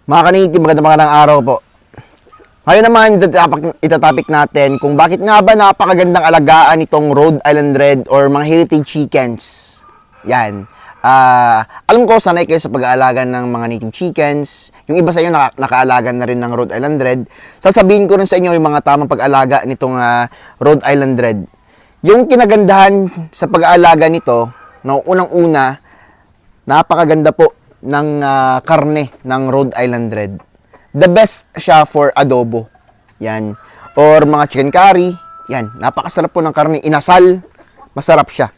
Mga ka-native, magandang araw po. Ngayon naman, itatopic natin kung bakit nga ba napakagandang alagaan itong Rhode Island Red or mga heritage chickens. Yan. Alam ko, sanay kayo sa pag-aalaga ng mga native chickens. Yung iba sa inyo nakaalaga na rin ng Rhode Island Red. Sasabihin ko rin sa inyo yung mga tamang pag-aalaga nitong Rhode Island Red. Yung kinagandahan sa pag-aalaga nito, no, unang-una, napakaganda po ng karne ng Rhode Island Red. The best siya for adobo. Yan. Or mga chicken curry. Yan. Napakasarap po ng karne. Inasal, masarap siya.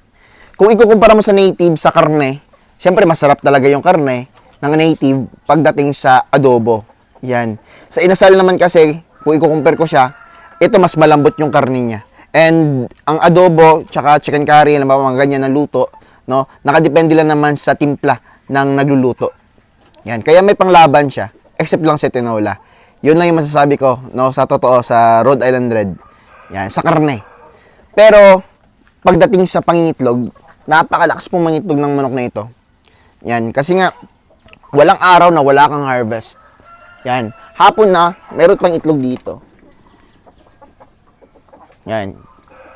Kung ikukumpara mo sa native sa karne, syempre masarap talaga yung karne ng native pagdating sa adobo. Yan. Sa inasal naman kasi, kung ikukumpare ko siya, ito mas malambot yung karne niya. And ang adobo, tsaka chicken curry, mga ganyan na luto, no, nakadepende lang naman sa timpla ng nagluluto. Yan. Kaya may panglaban siya. Except lang sa tinola. Yun lang yung masasabi ko, no, sa totoo, sa Rhode Island Red. Yan, sa karne. Pero, pagdating sa pangingitlog, napakalakas pong mangitlog ng manok na ito. Yan, kasi nga, walang araw na wala kang harvest. Yan, hapon na, meron pang itlog dito. Yan.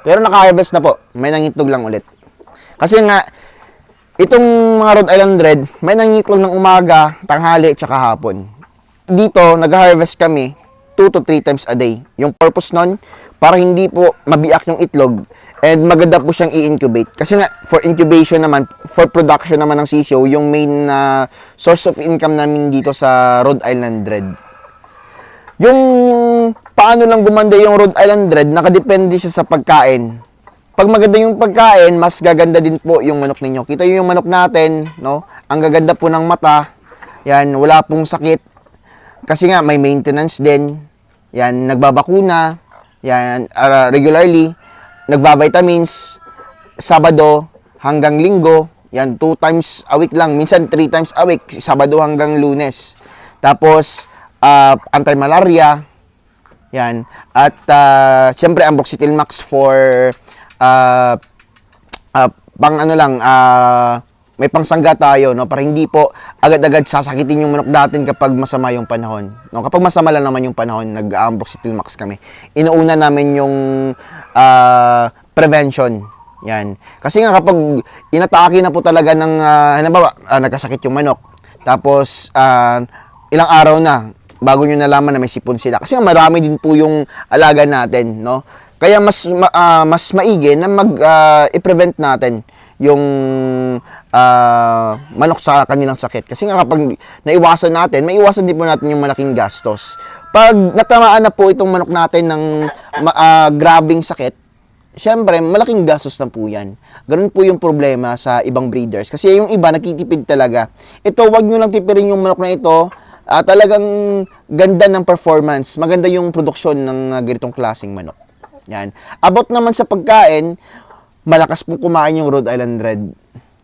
Pero naka-harvest na po, may nangitlog lang ulit. Kasi nga, itong mga Rhode Island Red, may nangitlog ng umaga, tanghali, tsaka hapon. Dito, nag-harvest kami 2 to 3 times a day. Yung purpose nun, para hindi po mabiyak yung itlog and maganda po siyang i-incubate. Kasi nga, for incubation naman, for production naman ng sisiyo, yung main source of income namin dito sa Rhode Island Red. Yung paano lang gumanda yung Rhode Island Red, nakadepende siya sa pagkain. Pag maganda yung pagkain, mas gaganda din po yung manok ninyo. Kita yung manok natin, no? Ang gaganda po ng mata. Yan, wala pong sakit. Kasi nga, may maintenance din. Yan, nagbabakuna. Yan, regularly. Nagbabitamins. Sabado hanggang linggo. Yan, 2 times a week lang. Minsan, 3 times a week. Sabado hanggang Lunes. Tapos, anti-malaria. Yan. At, syempre, Amboxetil Max for, pang ano lang, may pangsangga tayo, no, para hindi po agad-agad sasakitin yung manok natin kapag masama yung panahon. No, kapag masama lang naman yung panahon, nag-Amboxetil Max kami. Inuuna namin yung prevention. Yan. Kasi nga kapag inatake na po talaga ng halimbawa, nagkasakit yung manok. Tapos ilang araw na bago nyo nalaman na may sipon sila. Kasi nga marami din po yung alaga natin, no. Kaya mas maigi na i-prevent natin yung manok sa kanilang sakit. Kasi nga kapag naiwasan natin, may iwasan din po natin yung malaking gastos. Pag natamaan na po itong manok natin ng grabing sakit, syempre, malaking gastos na po yan. Ganun po yung problema sa ibang breeders. Kasi yung iba, nagtitipid talaga. Ito, wag nyo lang tipirin yung manok na ito. Talagang ganda ng performance. Maganda yung produksyon ng ganitong klaseng manok. Yan. About naman sa pagkain, malakas pong kumain yung Rhode Island Red.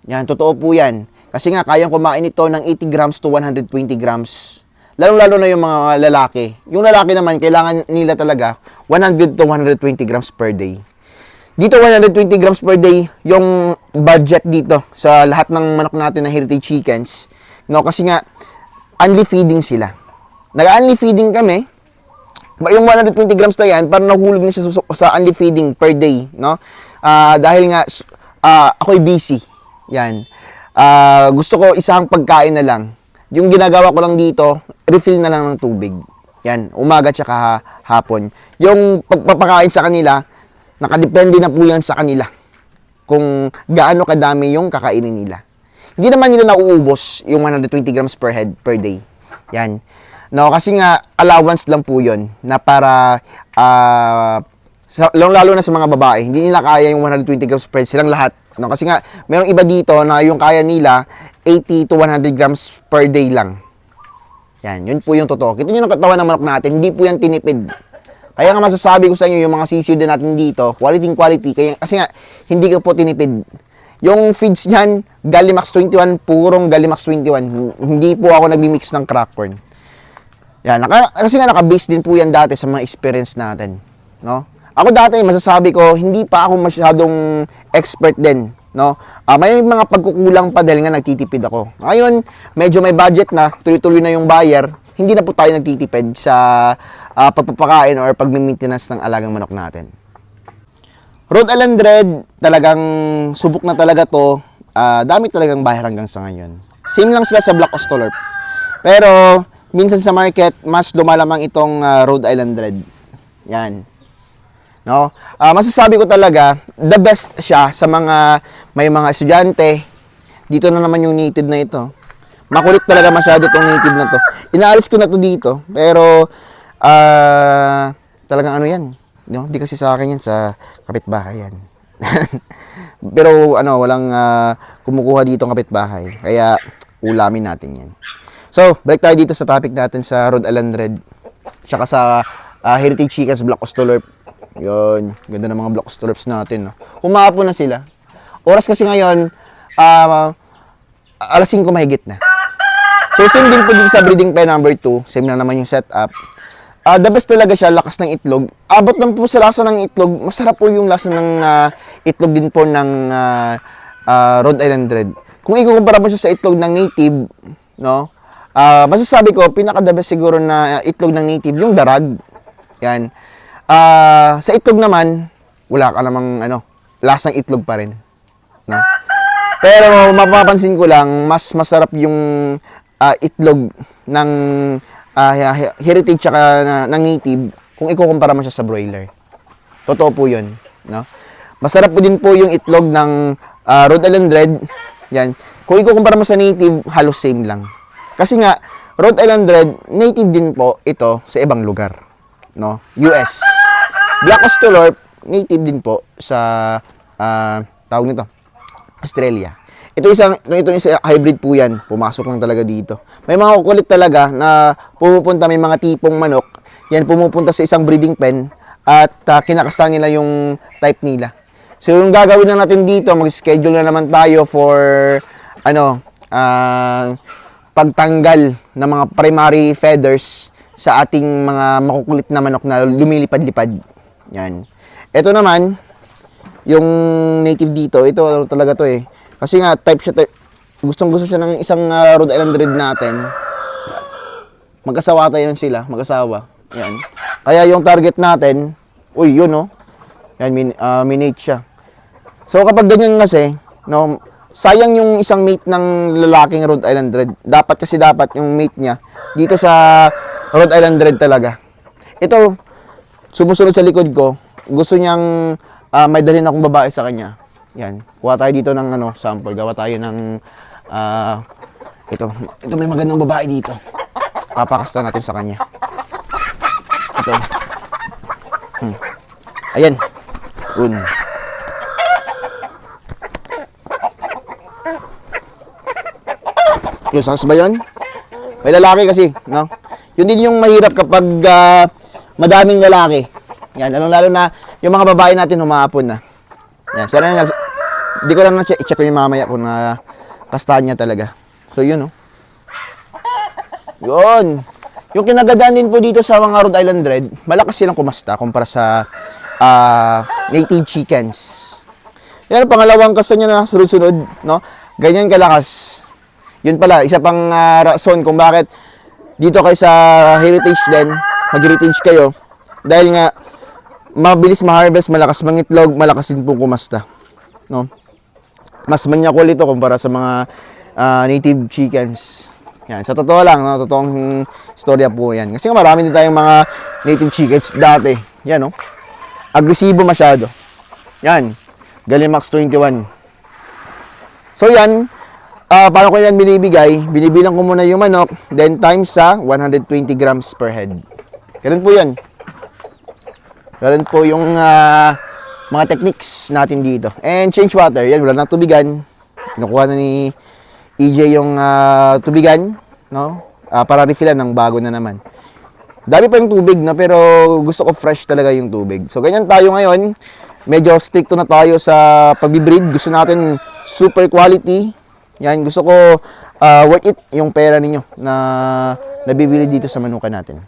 Yan, totoo po yan. Kasi nga, kayang kumain ito ng 80 grams to 120 grams. Lalong-lalo na yung mga lalaki. Yung lalaki naman, kailangan nila talaga 100 to 120 grams per day. Dito, 120 grams per day, yung budget dito sa lahat ng manok natin na heritage chickens. No, kasi nga, only feeding sila. Nag-only feeding kami. Yung 120 grams na yan, parang nahulog na siya sa only feeding per day, no? Dahil nga, ako'y busy. Yan. Gusto ko isang pagkain na lang. Yung ginagawa ko lang dito, refill na lang ng tubig. Yan, umaga tsaka hapon. Yung pagpapakain sa kanila, nakadepende na po yan sa kanila. Kung gaano kadami yung kakainin nila. Hindi naman nila nauubos yung 120 grams per head per day. Yan. No, kasi nga allowance lang po 'yon na para lalo na sa mga babae, hindi nila kaya yung 120 grams per silang lahat. No, kasi nga mayroong iba dito na yung kaya nila 80 to 100 grams per day lang. Yan, yun po yung totoo. Kita niyo ng katawan ng manok natin, hindi po yan tinipid. Kaya nga masasabi ko sa inyo yung mga sisiyo din natin dito, quality. Kaya kasi nga hindi ko po tinipid. Yung feeds niyan, Gallimax 21, purong Gallimax 21. Hindi po ako nagmi-mix ng crack corn. Yan, kasi nga naka-base din po yan dati sa mga experience natin, no? Ako dati, masasabi ko, hindi pa ako masyadong expert din, no? May mga pagkukulang pa dahil nga nagtitipid ako. Ngayon, medyo may budget na, tuloy-tuloy na yung buyer. hindi na po tayo nagtitipid sa pagpapakain or pag-maintenance ng alagang manok natin. Rhode Island Red, talagang subok na talaga to. Dami talagang buyer hanggang sa ngayon. Same lang sila sa Black Australorp. Pero, minsan sa market, mas lumalamang itong Rhode Island Red. Yan. No? Masasabi ko talaga, the best siya sa mga, may mga estudyante. Dito na naman yung native na ito. Makulit talaga masyado itong native na to. Inaalis ko na to dito. Pero, talagang ano yan. No? Di kasi sa akin yan, sa kapitbahay yan. Pero walang kumukuha dito ng kapitbahay. Kaya ulamin natin yan. So, balik tayo dito sa topic natin sa Rhode Island Red. Tsaka sa Heritage Chickens Black Australorp. Yun, ganda ng mga Black Australorps natin. No? Humahapon na sila. Oras kasi ngayon, alas 5 mahigit na. So, same din po dito sa breeding pen number 2. Same na naman yung setup. The best talaga siya, lakas ng itlog. Abot lang po sa lasa ng itlog. Masarap po yung lasa ng itlog din po ng Rhode Island Red. Kung ikukumpara mo siya sa itlog ng native, no? Masasabi ko, pinaka-the best siguro na itlog ng native, yung darag. Yan. Sa itlog naman, wala ka namang lasang itlog pa rin. No? Pero mapapansin ko lang, mas masarap yung itlog ng heritage tsaka ng native kung ikukumpara mo siya sa broiler. Totoo po yun. No? Masarap po din po yung itlog ng Rhode Island Red. Yan. Kung ikukumpara mo sa native, halos same lang. Kasi nga, Rhode Island Red, native din po ito sa ibang lugar. No? US. Black Australorp, native din po sa tawag nito, Australia. Ito isang hybrid po yan. Pumasok lang talaga dito. May mga kukulit talaga na pumupunta, may mga tipong manok. Yan, pumupunta sa isang breeding pen at kinakasta nila yung type nila. So, yung gagawin na natin dito, mag-schedule na naman tayo for, pagtanggal ng mga primary feathers sa ating mga makukulit na manok na lumilipad-lipad. Yan. Ito naman, yung native dito, ito talaga to eh. Kasi nga, type siya, gustong-gusto siya ng isang Rhode Island Red natin. Mag-asawa tayo sila, mag-asawa. Yan. Kaya yung target natin, yun Yan, minate siya. So, kapag ganyan kasi, no, sayang yung isang mate ng lalaking Rhode Island Red. Dapat yung mate niya dito sa Rhode Island Red talaga. Ito, sumusunod sa likod ko, gusto niyang may dalhin akong babae sa kanya. Yan. Kuha tayo dito ng sample. Gawa tayo ng ito may magandang babae dito. Papakasta natin sa kanya. Ito. Ayan. Yung sakas ba yun? May lalaki kasi, no? Yun din yung mahirap kapag madaming lalaki. Yan, lalo na yung mga babae natin humahapon na. Yan, sana di ko lang i-check ko yung mamaya kung kastahan niya talaga. So, yun, Yun. Yung kinagandaan din po dito sa mga Rhode Island Red, malakas silang kumasta kumpara sa native chickens. Yan, pangalawang kasta niya na sunod-sunod, no? Ganyan kalakas. Yun pala, isa pang rason kung bakit dito kayo sa heritage din, mag-heritage kayo, dahil nga, mabilis ma-harvest, malakas mangitlog, malakas din pong kumasta. No? Mas manyakol ito kumpara sa mga native chickens. Yan, sa totoo lang, no? Totoong istorya po yan. Kasi marami din tayong mga native chickens dati. Yan, no? Agresibo masyado. Yan, Galimax 21. So yan, paano ko yan binibigay? Binibilang ko muna yung manok, then times sa 120 grams per head. Ganun po yan. Ganun po yung mga techniques natin dito. And change water. Yan, wala nang tubigan. Kinukuha na ni EJ yung tubigan, no? Para refillan ng bago na naman. Dami pa yung tubig, no? Pero gusto ko fresh talaga yung tubig. So, ganyan tayo ngayon. Medyo stricto na tayo sa pag-breed. Gusto natin super quality. Yan, gusto ko worth it yung pera ninyo na nabibili dito sa manukan natin.